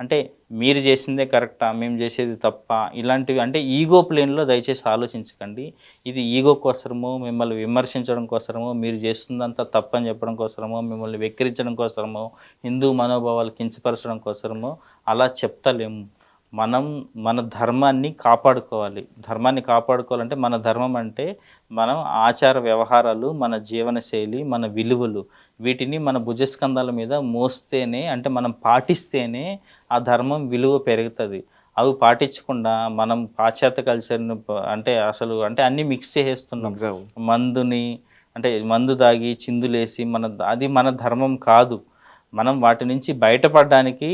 అంటే మీరు చేసిందే కరెక్టా? మేము చేసేది తప్పా? ఇలాంటివి అంటే ఈగో ప్లేన్‌లో దయచేసి ఆలోచించకండి. ఇది ఈగో కోసరమో, మిమ్మల్ని విమర్శించడం కోసరమో, మీరు చేస్తుందంతా తప్పని చెప్పడం కోసరమో, మిమ్మల్ని వెక్కిరించడం కోసరమో, హిందూ మనోభావాలు కించపరచడం కోసరమో అలా చెప్తలేము. మనం మన ధర్మాన్ని కాపాడుకోవాలి. ధర్మాన్ని కాపాడుకోవాలంటే మన ధర్మం అంటే మనం ఆచార వ్యవహారాలు, మన జీవనశైలి, మన విలువలు వీటిని మన భుజస్కంధాల మీద మోస్తేనే అంటే మనం పాటిస్తేనే ఆ ధర్మం విలువ పెరుగుతది. అవి పాటించకుండా మనం పాశ్చాత్య కల్చర్‌ని అంటే అసలు అంటే అన్నీ మిక్స్ చేసేస్తున్నాం. ఎగ్జామ్. మందుని అంటే మందు తాగి, చిందులేసి అది మన ధర్మం కాదు. మనం వాటి నుంచి బయటపడడానికి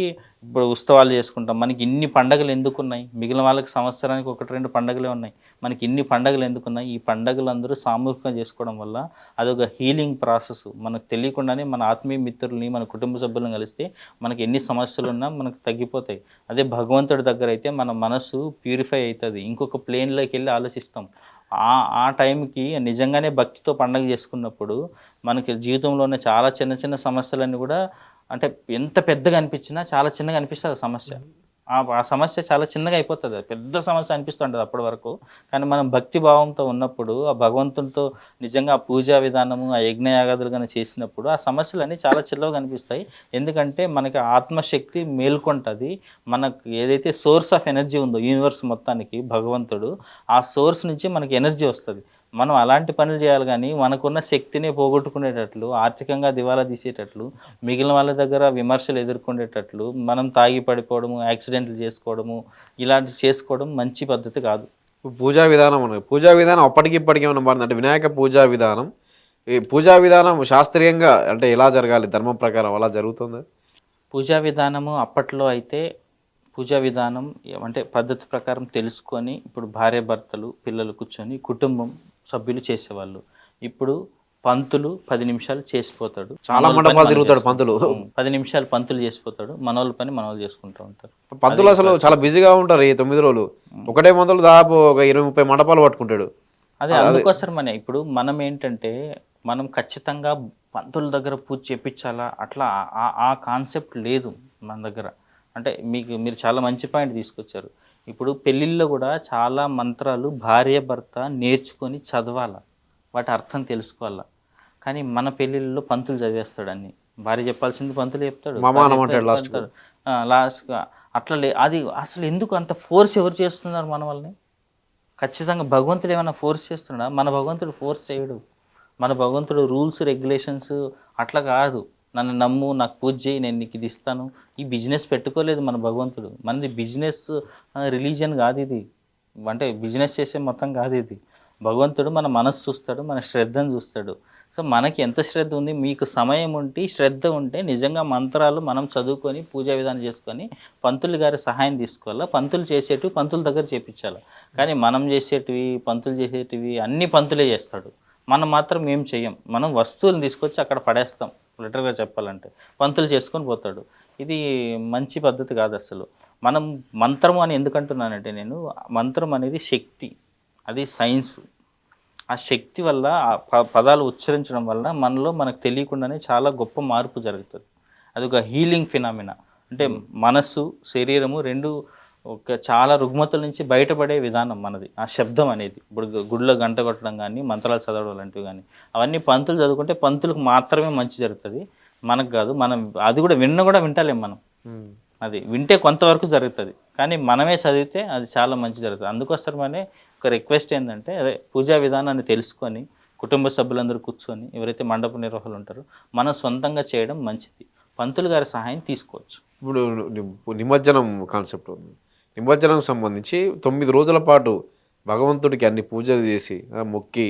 ఇప్పుడు ఉత్సవాలు చేసుకుంటాం. మనకి ఇన్ని పండగలు ఎందుకున్నాయి? మిగిలిన వాళ్ళకి సంవత్సరానికి 1, 2 పండగలే ఉన్నాయి. మనకి ఇన్ని పండగలు ఎందుకున్నాయి? ఈ పండగలందరూ సామూహికంగా చేసుకోవడం వల్ల అదొక హీలింగ్ ప్రాసెస్. మనకు తెలియకుండానే మన ఆత్మీయ మిత్రులని, మన కుటుంబ సభ్యులను కలిస్తే మనకి ఎన్ని సమస్యలున్నా మనకు తగ్గిపోతాయి. అదే భగవంతుడి దగ్గరైతే మన మనసు ప్యూరిఫై అయితది. ఇంకొక ప్లేన్‌లోకెళ్ళి ఆలోచిస్తాం. ఆ టైంకి నిజంగానే భక్తితో పండగ చేసుకున్నప్పుడు మనకి జీవితంలో ఉన్న చాలా చిన్న చిన్న సమస్యలన్నీ కూడా అంటే ఎంత పెద్దగా అనిపించినా చాలా చిన్నగా అనిపిస్తది ఆ సమస్య. ఆ సమస్య చాలా చిన్నగా అయిపోతది. అది పెద్ద సమస్య అనిపిస్తుంటది అప్పటి వరకు. కానీ మనం భక్తి భావంతో ఉన్నప్పుడు, ఆ భగవంతునితో నిజంగా ఆ పూజా విధానము, ఆ యజ్ఞయాగాదులు గాని చేసినప్పుడు ఆ సమస్యలన్నీ చాలా చిన్నగా కనిపిస్తాయి. ఎందుకంటే మనకి ఆత్మశక్తి మేల్కొంటది. మనకు ఏదైతే సోర్స్ ఆఫ్ ఎనర్జీ ఉందో యూనివర్స్ మొత్తానికి భగవంతుడు, ఆ సోర్స్ నుంచి మనకి ఎనర్జీ వస్తది. మనం అలాంటి పనులు చేయాలి గానీ, మనకున్న శక్తిని పోగొట్టుకునేటట్లు, ఆర్థికంగా దివాలా తీసేటట్లు, మిగిలిన వాళ్ళ దగ్గర విమర్శలు ఎదుర్కొనేటట్లు, మనం తాగి పడిపోవడము, యాక్సిడెంట్లు చేసుకోవడము, ఇలాంటివి చేసుకోవడం మంచి పద్ధతి కాదు. పూజా విధానం ఉన్నది. పూజా విధానం అప్పటికి ఇప్పటికి ఏమన్నా మారిందా? అంటే వినాయక పూజా విధానం, ఈ పూజా విధానం శాస్త్రీయంగా అంటే ఎలా జరగాలి? ధర్మం ప్రకారం అలా జరుగుతుందా? పూజా విధానము అప్పట్లో అయితే పూజా విధానం అంటే పద్ధతి ప్రకారం తెలుసుకొని, ఇప్పుడు భార్యాభర్తలు, పిల్లలు కూర్చొని కుటుంబం సభ్యులు చేసేవాళ్ళు. ఇప్పుడు పంతులు 10 నిమిషాలు చేసిపోతాడు. చాలా మనోళ్ళ పని మండపాలు మనం తిరుగుతాడు చేసుకుంటాం. పంతులు. 10 నిమిషాలు పంతులు చేసిపోతాడు. మనోళ్ళ పని మనోళ్ళు చేసుకుంటూ ఉంటారు. అది పంతులు అసలు చాలా పరిస్థితి. బిజీగా ఉంటారు ఈ 9 రోజులు. హ్మ్. ఒకటే మంతులు దాదాపు ఒక 20, 30 మండపాలు పట్టుకుంటాడు. అదే అది అందుకోసమనే ఇప్పుడు మనమేంటంటే, మనం ఖచ్చితంగా పంతుల దగ్గర పూజ చేపిచ్చాలా, అట్లా ఆ కాన్సెప్ట్ లేదు మన దగ్గర. అంటే మీరు చాలా మంచి పాయింట్ తీసుకొచ్చారు. ఇప్పుడు పెళ్ళిల్లో గూడా చాలా మంత్రాలు భార్య, భర్త నేర్చుకొని చదవాల. వాటి అర్థం తెలుసుకోవాల. కానీ మన పెళ్ళిల్లో పంతులు చదివేస్తాడు అన్నీ. భార్య చెప్పాల్సింది పంతులు చెప్తాడు. భర్త మమానం చెప్పేది అంటాడు లాస్ట్‌కు. పంతులు. లాస్ట్‌గా అట్లా అది అసలు ఎందుకు అంత ఫోర్స్ ఎవరు చేస్తున్నారు మన వాళ్ళని? ఖచ్చితంగా భగవంతుడు ఏమన్నా ఫోర్స్ చేస్తున్నాడా? మన భగవంతుడు ఫోర్స్ చేయడు. మన భగవంతుడు రూల్స్, రెగ్యులేషన్స్ అట్లా కాదు. నన్ను నమ్ము, నాకు పూజ చేయి, నేను నీకు ఇది ఇస్తాను. ఈ బిజినెస్ పెట్టుకోలేదు మన భగవంతుడు. మనది బిజినెస్ రిలీజియన్ కాదిది. అంటే బిజినెస్ చేసే మొత్తం కాదిది. భగవంతుడు మన మనస్సు చూస్తాడు, మన శ్రద్ధను చూస్తాడు. సో, మనకి ఎంత శ్రద్ధ ఉంది, మీకు సమయం ఉంటే, శ్రద్ధ ఉంటే నిజంగా మంత్రాలు మనం చదువుకొని, పూజా విధానం చేసుకొని, పంతులు గారి సహాయం తీసుకోవాలా. పంతులు చేసేటివి పంతుల దగ్గర చేపిచ్చాల. కానీ మనం చేసేటివి, పంతులు చేసేటివి అన్నీ పంతులే చేస్తాడు. మనం మాత్రం ఏం చెయ్యం. మనం వస్తువులు తీసుకొచ్చి అక్కడ పడేస్తాం. లిటరల్‌గా చెప్పాలంటే. పంతులు చేసుకొని పోతాడు. ఇది మంచి పద్ధతి కాదసలు. మనం మంత్రము అని ఎందుకంటున్నానంటే నేను, మంత్రం అనేది శక్తి. అది సైన్సు. ఆ శక్తి వల్ల ఆ పదాలు ఉచ్చరించడం వల్ల మనలో మనకు తెలియకుండానే చాలా గొప్ప మార్పు జరుగుతది. అదొక హీలింగ్ ఫినామినా. అంటే హ్మ్. మనసు, శరీరము 2 ఒక చాలా రుగ్మతల నుంచి బయటపడే విధానం మనది. ఆ శబ్దం అనేది. ఇప్పుడు గుడిలో గంట కొట్టడం గానీ, మంత్రాలు చదవడం లాంటివి గానీ, అవన్నీ పంతులు చదువుకుంటే పంతులకు మాత్రమే మంచి జరుగుతది. మనకు గాదు. మనం అది గూడా గూడా వింటలేం మనం. హ్మ్. అది వింటే కొంతవరకు జరుగుతది. కానీ మనమే చదివితే అది చాలా మంచి జరుగుతది. అందుకోసమనే ఒక రిక్వెస్ట్ ఏందంటే అదే పూజా విధానాన్ని తెలుసుకొని, కుటుంబ సభ్యులందరూ కూర్చొని, ఎవరైతే మండప నిర్వాహకులు ఉంటారో, మనం సొంతంగా చేయడం మంచిది. పంతులు గారి సహాయం తీసుకోవచ్చు. ఇప్పుడు నిమజ్జనం కాన్సెప్ట్ ఉంది. నిమజ్జనం సంబంధించి 9 రోజుల పాటు భగవంతుడికి అన్ని పూజలు చేసి, మొక్కి,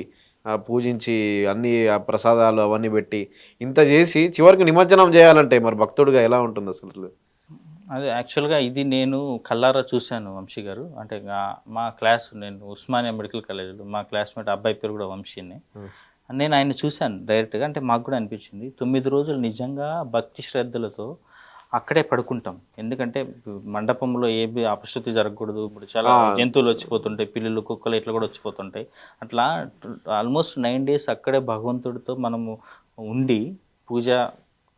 పూజించి అన్నీ ప్రసాదాలు అవన్నీ పెట్టి, ఇంత చేసి చివరికి నిమజ్జనం చేయాలంటే మరి భక్తుడిగా ఎలా ఉంటుందసలు? అదే యాక్చువల్‌గా ఇది నేను కళ్ళారా చూశాను వంశీ గారు. అంటే మా క్లాస్ నేను ఉస్మానియా మెడికల్ కాలేజ్‌లో మా క్లాస్‌మేట్ అబ్బాయి పేరు కూడా వంశీనే. హ్మ్. నేను ఆయన్ని చూశాను డైరెక్ట్‌గా. అంటే మాకు కూడా అనిపించింది. 9 రోజులు నిజంగా భక్తి శ్రద్ధలతో అక్కడే పడుకుంటాం. ఎందుకంటే మండపంలో ఏవి అపశృతి జరగకూడదు. ఇప్పుడు చాలా ఆ! జంతువులు వచ్చిపోతుంటాయి. పిల్లులు, కుక్కలు ఇట్లా కూడా వచ్చిపోతుంటాయి. అట్లా ఆల్మోస్ట్ 9 డేస్ అక్కడే భగవంతుడితో మనము ఉండి పూజ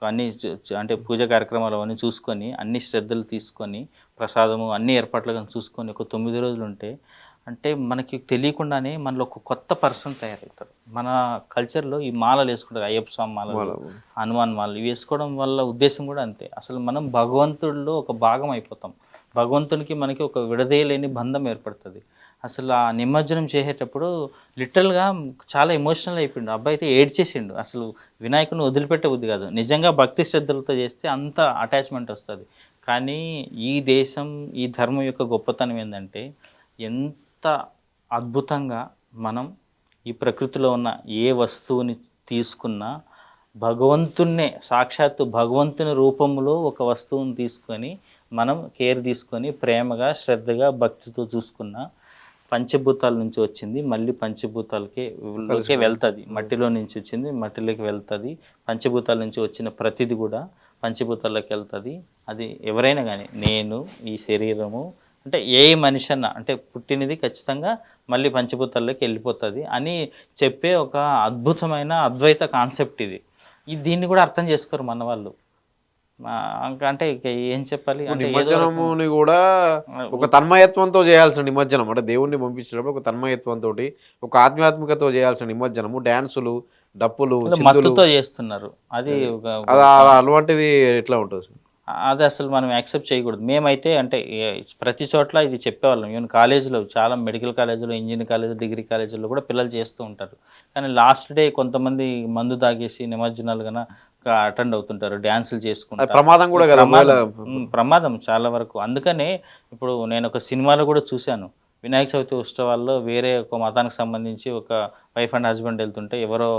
అన్నీ అంటే పూజ కార్యక్రమాలు అవన్నీ చూసుకొని అన్ని శ్రద్ధలు తీసుకొని ప్రసాదము అన్ని ఏర్పాట్లుగా చూసుకొని ఒక 9 రోజులు ఉంటే అంటే మనకి తెలియకుండానే మనలో ఒక కొత్త పర్సన్ తయారవుతారు. మన కల్చర్లో ఈ మాలలు వేసుకుంటారు, అయ్యప్ప స్వామి మాలలు, హనుమాన్ మాలలు ఇవి వేసుకోవడం వల్ల ఉద్దేశం కూడా అంతే. అసలు మనం భగవంతుడిలో ఒక భాగం అయిపోతాం. భగవంతునికి మనకి ఒక విడదీయలేని బంధం ఏర్పడుతుంది. అసలు ఆ నిమజ్జనం చేసేటప్పుడు లిటరల్గా చాలా ఎమోషనల్ అయిపోయిండు. అబ్బాయి అయితే ఏడ్చేసిండు. అసలు వినాయకుడిని వదిలిపెట్టే బుద్ధి కాదు. నిజంగా భక్తి శ్రద్ధలతో చేస్తే అంత అటాచ్మెంట్ వస్తుంది. కానీ ఈ దేశం, ఈ ధర్మం యొక్క గొప్పతనం ఏంటంటే ఎంత అద్భుతంగా మనం ఈ ప్రకృతిలో ఉన్న ఏ వస్తువుని తీసుకున్నా భగవంతున్నే, సాక్షాత్తు భగవంతుని రూపంలో ఒక వస్తువుని తీసుకొని మనం కేర్ తీసుకొని ప్రేమగా శ్రద్ధగా భక్తితో చూసుకున్న పంచభూతాల నుంచి వచ్చింది మళ్ళీ పంచభూతాలకే వెళ్తుంది. మట్టిలో నుంచి వచ్చింది మట్టిలోకి వెళ్తుంది. పంచభూతాల నుంచి వచ్చిన ప్రతిది కూడా పంచభూతాల్లోకి వెళ్తుంది. అది ఎవరైనా కానీ, నేను ఈ శరీరము అంటే ఏ మనిషి అన్న అంటే పుట్టినది ఖచ్చితంగా మళ్ళీ పంచభూతాల్లోకి వెళ్ళిపోతుంది అని చెప్పే ఒక అద్భుతమైన అద్వైత కాన్సెప్ట్ ఇది. దీన్ని కూడా అర్థం చేసుకోరు మన వాళ్ళు. అంటే ఇక ఏం చెప్పాలి అంటే నిమజ్జనముని కూడా ఒక తన్మయత్వంతో చేయాల్సిన నిమజ్జనం, అంటే దేవుణ్ణి పంపించేటప్పుడు ఒక తన్మయత్వంతో ఒక ఆధ్యాత్మికతో చేయాల్సిన నిమజ్జనము, డ్యాన్సులు, డప్పులు, మత్తుతో చేస్తున్నారు. అది అటువంటిది ఎట్లా ఉంటుంది? అది అసలు మనం యాక్సెప్ట్ చేయకూడదు. మేమైతే అంటే ప్రతి చోట్ల ఇది చెప్పేవాళ్ళం. ఈవెన్ కాలేజీలో చాలా మెడికల్ కాలేజీలో, ఇంజనీరింగ్ కాలేజీలో, డిగ్రీ కాలేజీలో కూడా పిల్లలు చేస్తూ ఉంటారు. కానీ లాస్ట్ డే కొంతమంది మందు తాగేసి నిమజ్జనాలు కన్నా అటెండ్ అవుతుంటారు, డ్యాన్సులు చేసుకుంటారు. ప్రమాదం కూడా కదా, ప్రమాదం చాలా వరకు. అందుకనే ఇప్పుడు నేను ఒక సినిమాలో కూడా చూశాను. వినాయక చవితి ఉత్సవాల్లో వేరే ఒక మతానికి సంబంధించి ఒక వైఫ్ అండ్ హస్బెండ్ వెళ్తుంటే ఎవరో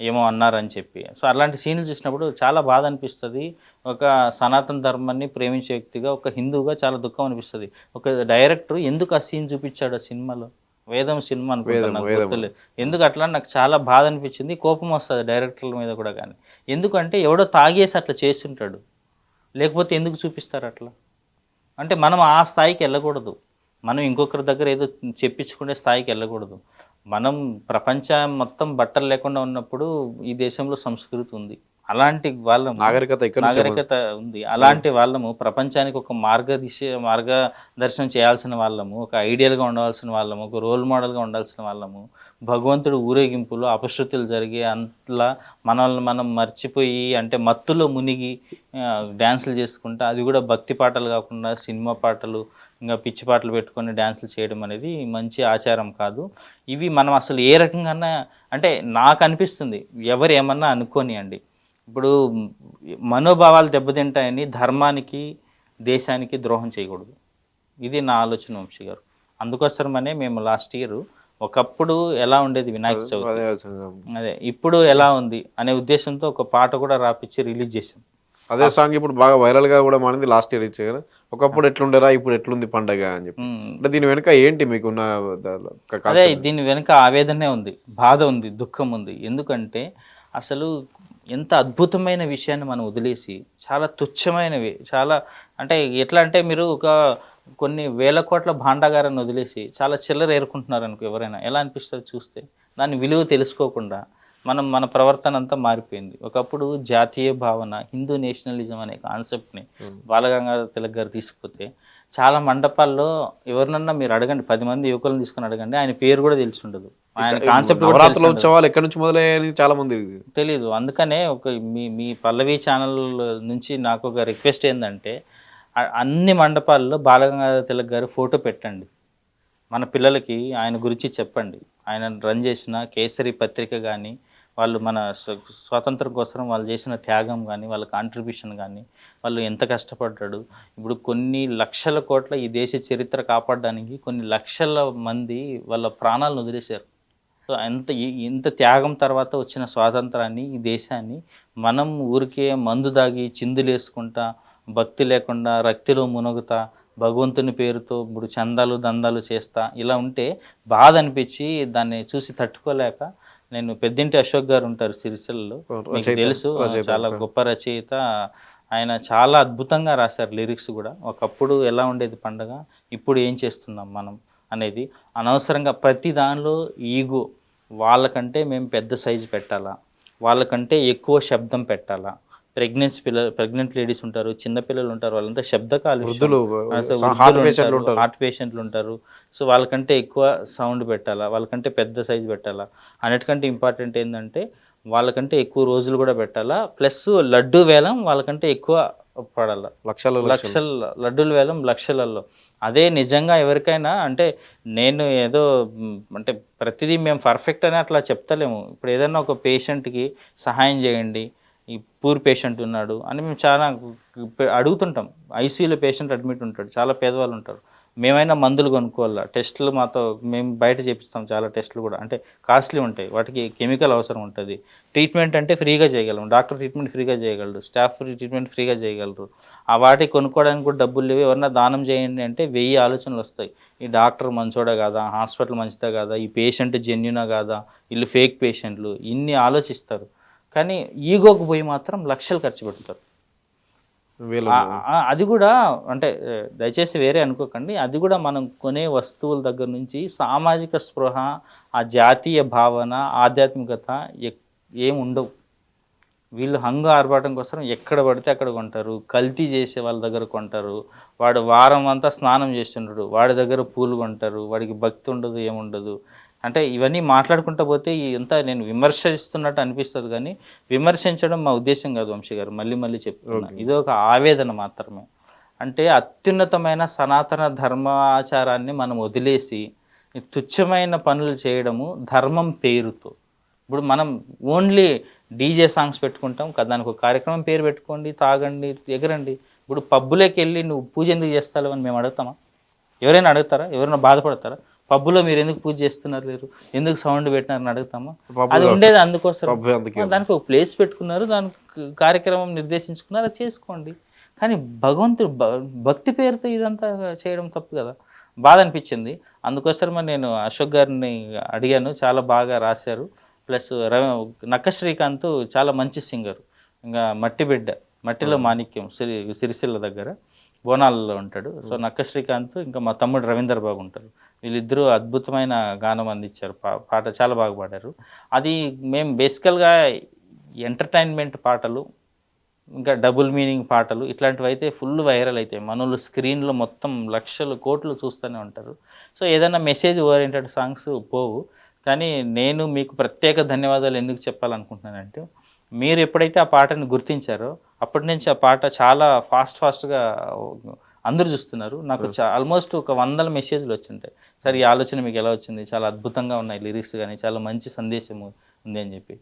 ఏమో అన్నారని చెప్పి. సో అలాంటి సీన్లు చూసినప్పుడు చాలా బాధ అనిపిస్తుంది. ఒక సనాతన ధర్మాన్ని ప్రేమించే వ్యక్తిగా, ఒక హిందువుగా చాలా దుఃఖం అనిపిస్తుంది. ఒక డైరెక్టర్ ఎందుకు ఆ సీన్ చూపించాడు ఆ సినిమాలో? వేదం సినిమా అనుకుంటున్నాను, గుర్తులేదు ఎందుకు. అట్లా నాకు చాలా బాధ అనిపించింది. కోపం వస్తుంది డైరెక్టర్ల మీద కూడా. కానీ ఎందుకంటే ఎవడో తాగేసి అట్లా చేస్తుంటాడు, లేకపోతే ఎందుకు చూపిస్తారు అట్లా? అంటే మనం ఆ స్థాయికి వెళ్ళకూడదు. మనం ఇంకొకరి దగ్గర ఏదో చెప్పించుకునే స్థాయికి వెళ్ళకూడదు. మనం ప్రపంచం మొత్తం బట్టలు లేకుండా ఉన్నప్పుడు ఈ దేశంలో సంస్కృతి ఉంది. అలాంటి వాళ్ళము నాగరికత ఉంది. అలాంటి వాళ్ళము ప్రపంచానికి ఒక మార్గదర్శనం చేయాల్సిన వాళ్ళము, ఒక ఐడియల్గా ఉండవలసిన వాళ్ళము, ఒక రోల్ మోడల్గా ఉండాల్సిన వాళ్ళము. భగవంతుడు ఊరేగింపులో అపశృతులు జరిగి అంతలా మనల్ని మనం మర్చిపోయి అంటే మత్తులో మునిగి డ్యాన్సులు చేసుకుంటా, అది కూడా భక్తి పాటలు కాకుండా సినిమా పాటలు, ఇంకా పిచ్చి పాటలు పెట్టుకొని డ్యాన్సులు చేయడం అనేది మంచి ఆచారం కాదు. ఇవి మనం అసలు ఏ రకంగా అంటే నాకు అనిపిస్తుంది, ఎవరు ఏమన్నా అనుకోనియండి, ఇప్పుడు మనోభావాలు దెబ్బతింటాయని ధర్మానికి, దేశానికి ద్రోహం చేయకూడదు. ఇది నా ఆలోచన వంశీ గారు. అందుకోసమనే మేము లాస్ట్ ఇయర్ ఒకప్పుడు ఎలా ఉండేది వినాయక చవితి, అదే ఇప్పుడు ఎలా ఉంది అనే ఉద్దేశంతో ఒక పాట కూడా రాపిచ్చి రిలీజ్ చేసాం. అదే సాంగ్ ఇప్పుడు బాగా వైరల్గా కూడా మారింది. లాస్ట్ ఇయర్ ఇచ్చే కదా, ఒకప్పుడు ఎట్లుండరా ఇప్పుడు ఎట్లుంది పండగ అని చెప్పి. అంటే దీని వెనుక ఏంటి మీకున్న? అదే దీని వెనుక ఆవేదనే ఉంది, బాధ ఉంది, దుఃఖం ఉంది. ఎందుకంటే అసలు ఎంత అద్భుతమైన విషయాన్ని మనం వదిలేసి చాలా తుచ్చమైనవి, చాలా అంటే ఎట్లా అంటే మీరు ఒక కొన్ని వేల కోట్ల భాండాగారాన్ని వదిలేసి చాలా చిల్లర ఏరుకుంటున్నారు అనుకో ఎవరైనా, ఎలా అనిపిస్తుంది చూస్తే? దాని విలువ తెలుసుకోకుండా మన ప్రవర్తన అంతా మారిపోయింది. ఒకప్పుడు జాతీయ భావన, హిందూ నేషనలిజం అనే కాన్సెప్ట్ని బాలగంగాధర తిలక్ గారు తీసుకుపోతే చాలా మండపాల్లో ఎవరినన్నా మీరు అడగండి, 10 మంది యువకులను తీసుకొని అడగండి, ఆయన పేరు కూడా తెలిసి ఉండదు. ఆయన కాన్సెప్ట్ నవరాత్రుల ఉత్సవాలు ఎక్కడి నుంచి మొదలయ్యాయని చాలా మంది తెలీదు. అందుకనే ఒక మీ పల్లవి ఛానల్ నుంచి నాకు ఒక రిక్వెస్ట్ ఏంటంటే అన్ని మండపాల్లో బాలగంగాధర తిలక్ గారు ఫోటో పెట్టండి, మన పిల్లలకి ఆయన గురించి చెప్పండి. ఆయన రన్ చేసిన కేసరి పత్రిక కానీ, వాళ్ళు మన స్వాతంత్రం కోసం వాళ్ళు చేసిన త్యాగం కానీ, వాళ్ళ కాంట్రిబ్యూషన్ కానీ, వాళ్ళు ఎంత కష్టపడ్డాడు. ఇప్పుడు కొన్ని లక్షల కోట్ల ఈ దేశ చరిత్ర కాపాడడానికి కొన్ని లక్షల మంది వాళ్ళ ప్రాణాలను వదిలేశారు. సో ఇంత త్యాగం తర్వాత వచ్చిన స్వాతంత్రాన్ని, ఈ దేశాన్ని మనం ఊరికే మందు దాగి చిందులేసుకుంటా, భక్తి లేకుండా రక్తిలో మునుగుతా, భగవంతుని పేరుతో ఇప్పుడు చందాలు దందాలు చేస్తా ఇలా ఉంటే బాధ అనిపించి దాన్ని చూసి తట్టుకోలేక నేను పెద్దింటి అశోక్ గారు ఉంటారు సిరిసిల్లలో, మీకు తెలుసు, చాలా గొప్ప రచయిత ఆయన. చాలా అద్భుతంగా రాశారు లిరిక్స్ కూడా. ఒకప్పుడు ఎలా ఉండేది పండగ, ఇప్పుడు ఏం చేస్తున్నాం మనం అనేది. అనవసరంగా ప్రతి దానిలో ఈగో, వాళ్ళకంటే మేము పెద్ద సైజు పెట్టాలా, వాళ్ళకంటే ఎక్కువ శబ్దం పెట్టాలా, ప్రెగ్నెంట్ లేడీస్ ఉంటారు, చిన్న పిల్లలు ఉంటారు, వాళ్ళంతా శబ్ద కాలుష్యం, వృద్ధులు వృద్ధులు పేషెంట్లు ఉంటారు, ఉంటారు. హార్ట్ పేషెంట్లు ఉంటారు. సో వాళ్ళకంటే ఎక్కువ సౌండ్ పెట్టాలా, వాళ్ళకంటే పెద్ద సైజు పెట్టాలా, అన్నిటికంటే ఇంపార్టెంట్ ఏంటంటే వాళ్ళకంటే ఎక్కువ రోజులు కూడా పెట్టాలా, ప్లస్ లడ్డు వేలం వాళ్ళకంటే ఎక్కువ పడాలా. లక్షలు లక్షల లడ్డూల వేలం లక్షలలో. అదే నిజంగా ఎవరికైనా అంటే నేను ఏదో అంటే ప్రతిదీ మేము పర్ఫెక్ట్ అని అట్లా చెప్తలేము. ఇప్పుడు ఏదైనా ఒక పేషెంట్కి సహాయం చేయండి, ఈ పూర్ పేషెంట్ ఉన్నాడు అని మేము చాలా అడుగుతుంటాం. ఐసీయూలో పేషెంట్ అడ్మిట్ ఉంటాడు, చాలా పేదవాళ్ళు ఉంటారు, మేమైనా మందులు కొనుక్కోవాలా, టెస్టులు మాతో మేము బయట చేపిస్తాం, చాలా టెస్టులు కూడా అంటే కాస్ట్లీ ఉంటాయి, వాటికి కెమికల్ అవసరం ఉంటుంది. ట్రీట్మెంట్ అంటే ఫ్రీగా చేయగలం, డాక్టర్ ట్రీట్మెంట్ ఫ్రీగా చేయగలరు, స్టాఫ్ ట్రీట్మెంట్ ఫ్రీగా చేయగలరు. ఆ వాటికి కొనుక్కోవడానికి కూడా డబ్బులు లేవు. ఎవరన్నా దానం చేయండి అంటే 1000 ఆలోచనలు వస్తాయి. ఈ డాక్టర్ మంచోడా కాదా, హాస్పిటల్ మంచిదా కాదా, ఈ పేషెంట్ జెన్యునా కాదా, వీళ్ళు ఫేక్ పేషెంట్లు, ఇన్ని ఆలోచిస్తారు. కానీ ఈగోకు పోయి మాత్రం లక్షలు ఖర్చు పెడతారు. వీళ్ళు అది కూడా అంటే దయచేసి వేరే అనుకోకండి, అది కూడా మనం కొనే వస్తువుల దగ్గర నుంచి సామాజిక స్పృహ, ఆ జాతీయ భావన, ఆధ్యాత్మికత ఏం ఉండవు. వీళ్ళు హంగు ఆర్భాటం కోసం ఎక్కడ పడితే అక్కడ కొంటారు, కల్తీ చేసే వాళ్ళ దగ్గర కొంటారు. వాడు వారం అంతా స్నానం చేస్తుంటాడు, వాడి దగ్గర పూలు కొంటారు, వాడికి భక్తి ఉండదు, ఏముండదు. అంటే ఇవన్నీ మాట్లాడుకుంటూ పోతే ఇంతా నేను విమర్శిస్తున్నట్టు అనిపిస్తుంది, కానీ విమర్శించడం మా ఉద్దేశం కాదు వంశీ గారు, మళ్ళీ మళ్ళీ చెప్తున్నా, ఇది ఒక ఆవేదన మాత్రమే. అంటే అత్యున్నతమైన సనాతన ధర్మాచారాన్ని మనం వదిలేసి ఈ తుచ్చమైన పనులు చేయడము ధర్మం పేరుతో. ఇప్పుడు మనం ఓన్లీ డీజే సాంగ్స్ పెట్టుకుంటాం కదా, దానికి ఒక కార్యక్రమం పేరు పెట్టుకోండి, తాగండి, ఎగరండి. ఇప్పుడు పబ్బులోకి వెళ్ళి నువ్వు పూజ ఎందుకు చేస్తావు అని మేము అడుగుతామా? ఎవరైనా అడుగుతారా? ఎవరైనా బాధపడతారా? పబ్బులో మీరు ఎందుకు పూజ చేస్తున్నారు, లేరు ఎందుకు సౌండ్ పెట్టినారని అడుగుతామా? అది ఉండేది అందుకోసం. దానికి ఒక ప్లేస్ పెట్టుకున్నారు, దానికి కార్యక్రమం నిర్దేశించుకున్నారు, అది చేసుకోండి. కానీ భగవంతుడు భక్తి పేరుతో ఇదంతా చేయడం తప్పు కదా. బాధ అనిపించింది. అందుకోసమే నేను అశోక్ గారిని అడిగాను, చాలా బాగా రాశారు. ప్లస్ నక్క శ్రీకాంత్ చాలా మంచి సింగర్. ఇంకా మట్టిలో మాణిక్యం సిరిసిల్ల దగ్గర బోనాలలో ఉంటాడు. సో నక్క శ్రీకాంత్ ఇంకా మా తమ్ముడు రవీందర్ బాబు ఉంటారు. వీళ్ళిద్దరూ అద్భుతమైన గానం అందించారు, పాట చాలా బాగా పాడారు. అది మేము బేసికల్గా ఎంటర్టైన్మెంట్ పాటలు, ఇంకా డబుల్ మీనింగ్ పాటలు ఇట్లాంటివి అయితే ఫుల్ వైరల్ అవుతాయి. మనోళ్ళు స్క్రీన్లో మొత్తం లక్షలు కోట్లు చూస్తూనే ఉంటారు. సో ఏదైనా మెసేజ్ ఓరియంటెడ్ సాంగ్స్ పోవు. కానీ నేను మీకు ప్రత్యేక ధన్యవాదాలు ఎందుకు చెప్పాలనుకుంటున్నానంటే, మీరు ఎప్పుడైతే ఆ పాటను గుర్తించారో అప్పటి నుంచి ఆ పాట చాలా ఫాస్ట్గా అందరూ చూస్తున్నారు. నాకు ఆల్మోస్ట్ ఒక 100 మెసేజ్లు వచ్చుంటాయి. సార్ ఈ ఆలోచన మీకు ఎలా వచ్చింది, చాలా అద్భుతంగా ఉన్నాయి లిరిక్స్, కానీ చాలా మంచి సందేశం ఉంది అని చెప్పి.